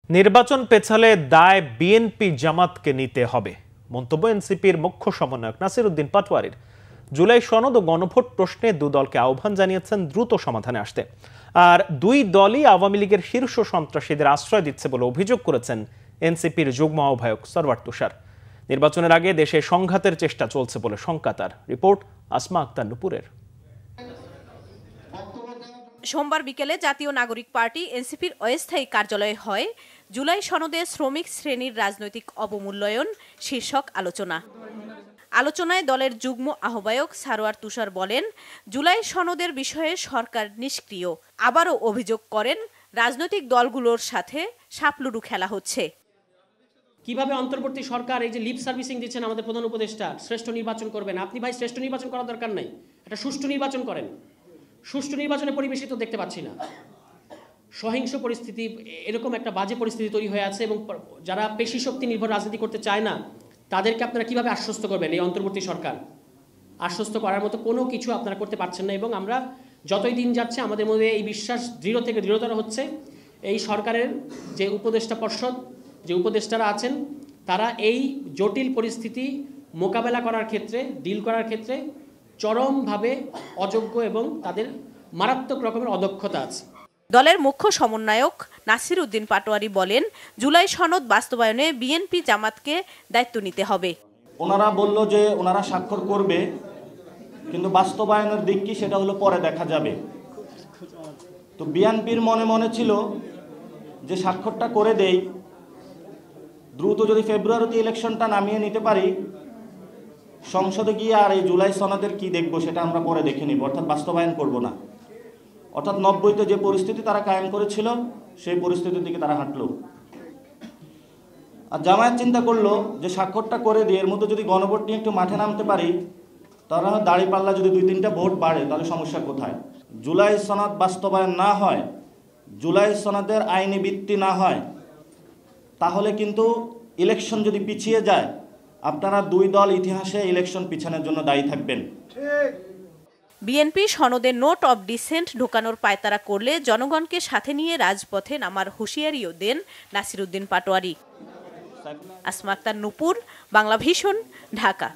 নির্বাচন পেছালে দায় বিএনপি জামাতকে নিতে হবে, মন্তব্য এনসিপির মুখ্য সমন্বয়ক নাসির উদ্দিন পাটোয়ারির। জুলাই সনদ ও গণভোট প্রশ্নে দু দলকে আহ্বান জানিয়েছেন দ্রুত সমাধানে আসতে। আর দুই দলই আওয়ামী লীগের শীর্ষ সন্ত্রাসীদের আশ্রয় দিচ্ছে বলে অভিযোগ করেছেন এনসিপির যুগ্ম আহ্বায়ক সরওয়ার তুষার। নির্বাচনের আগে দেশে সংঘাতের চেষ্টা চলছে বলে শঙ্কা তার। রিপোর্ট আসমা আক্তার নুপুরের। সোমবার বিকেলে জাতীয় নাগরিক পার্টি এনসিপির অস্থায়ী কার্যালয়ে হয় জুলাই সনদে শ্রমিক শ্রেণীর রাজনৈতিক অবমূল্যায়ন শীর্ষক আলোচনায় দলের যুগ্ম আহ্বায়ক সরওয়ার তুষার বলেন, জুলাই সনদের বিষয়ে সরকার নিষ্ক্রিয়। আবারও অভিযোগ করেন, রাজনৈতিক দলগুলোর সাথে সাপলুডু খেলা হচ্ছে। কিভাবে অন্তর্বর্তী সরকার এই যে লিপ সার্ভিসিং দিচ্ছেন আমাদের প্রধান উপদেষ্টা, শ্রেষ্ঠ নির্বাচন করবেন। আপনি ভাই শ্রেষ্ঠ নির্বাচন করার দরকার নাই, একটা সুষ্ঠু নির্বাচন করেন। সুষ্ঠু নির্বাচনের পরিবেশই তো দেখতে পাচ্ছি না। সহিংস পরিস্থিতি, এরকম একটা বাজে পরিস্থিতি তৈরি হয়ে আছে এবং যারা পেশি শক্তি নির্ভর রাজনীতি করতে চায় না তাদেরকে আপনারা কিভাবে আশ্বস্ত করবেন? এই অন্তর্বর্তী সরকার আশ্বস্ত করার মতো কোনো কিছু আপনারা করতে পারছেন না। এবং আমরা যতই দিন যাচ্ছে আমাদের মধ্যে এই বিশ্বাস দৃঢ় থেকে দৃঢ়তর হচ্ছে, এই সরকারের যে উপদেষ্টা পর্ষদ, যে উপদেষ্টারা আছেন, তারা এই জটিল পরিস্থিতি মোকাবেলা করার ক্ষেত্রে, ডিল করার ক্ষেত্রে চরমভাবে অযোগ্য এবং তাদের মারাত্মক রকমের অদক্ষতা আছে। দলের মুখ্য সমন্বয়ক নাসির উদ্দিন পাটোয়ারি বলেন, জুলাই সনদ বাস্তবায়নে বিএনপি জামাতকে দায়িত্ব নিতে হবে। ওনারা বলল যে ওনারা স্বাক্ষর করবে, কিন্তু বাস্তবায়নের দিক কি সেটা হলো পরে দেখা যাবে। তো বিএনপির মনে মনে ছিল যে স্বাক্ষরটা করে দেই, দ্রুত যদি ফেব্রুয়ারিতে ইলেকশনটা নামিয়ে নিতে পারি, সংসদে গিয়ে আর এই জুলাই সনদের কি দেখবো সেটা আমরা পরে দেখে নিব, অর্থাৎ বাস্তবায়ন করব না। অর্থাৎ 90তে যে পরিস্থিতি তারা কায়েম করেছিল সেই পরিস্থিতির দিকে তারা হাঁটলো। আর জামায়াত চিন্তা করলো যে স্বাক্ষরটা করে দিয়ে এর মধ্যে যদি গণভোট নিয়ে একটু মাঠে নামতে পারি, তারা দাঁড়িপাল্লা যদি 2-3টা ভোট বাড়ে তাহলে সমস্যা কোথায়? জুলাই সনদ বাস্তবায়ন না হয়, জুলাই সনদের আইনি ভিত্তি না হয়, তাহলে কিন্তু ইলেকশন যদি পিছিয়ে যায়, আপনারা দুই দল ইতিহাসে ইলেকশন পিছানোর জন্য দায়ী থাকবেন। বিএনপি সনদে নোট অব ডিসেন্ট ঢোকানোর পায়তারা করলে জনগণকে সাথে নিয়ে রাজপথে নামার হুঁশিয়ারিও দেন নাসির উদ্দিন পাটোয়ারি। আসমা আক্তার নুপুর, বাংলা ভিশন, ঢাকা।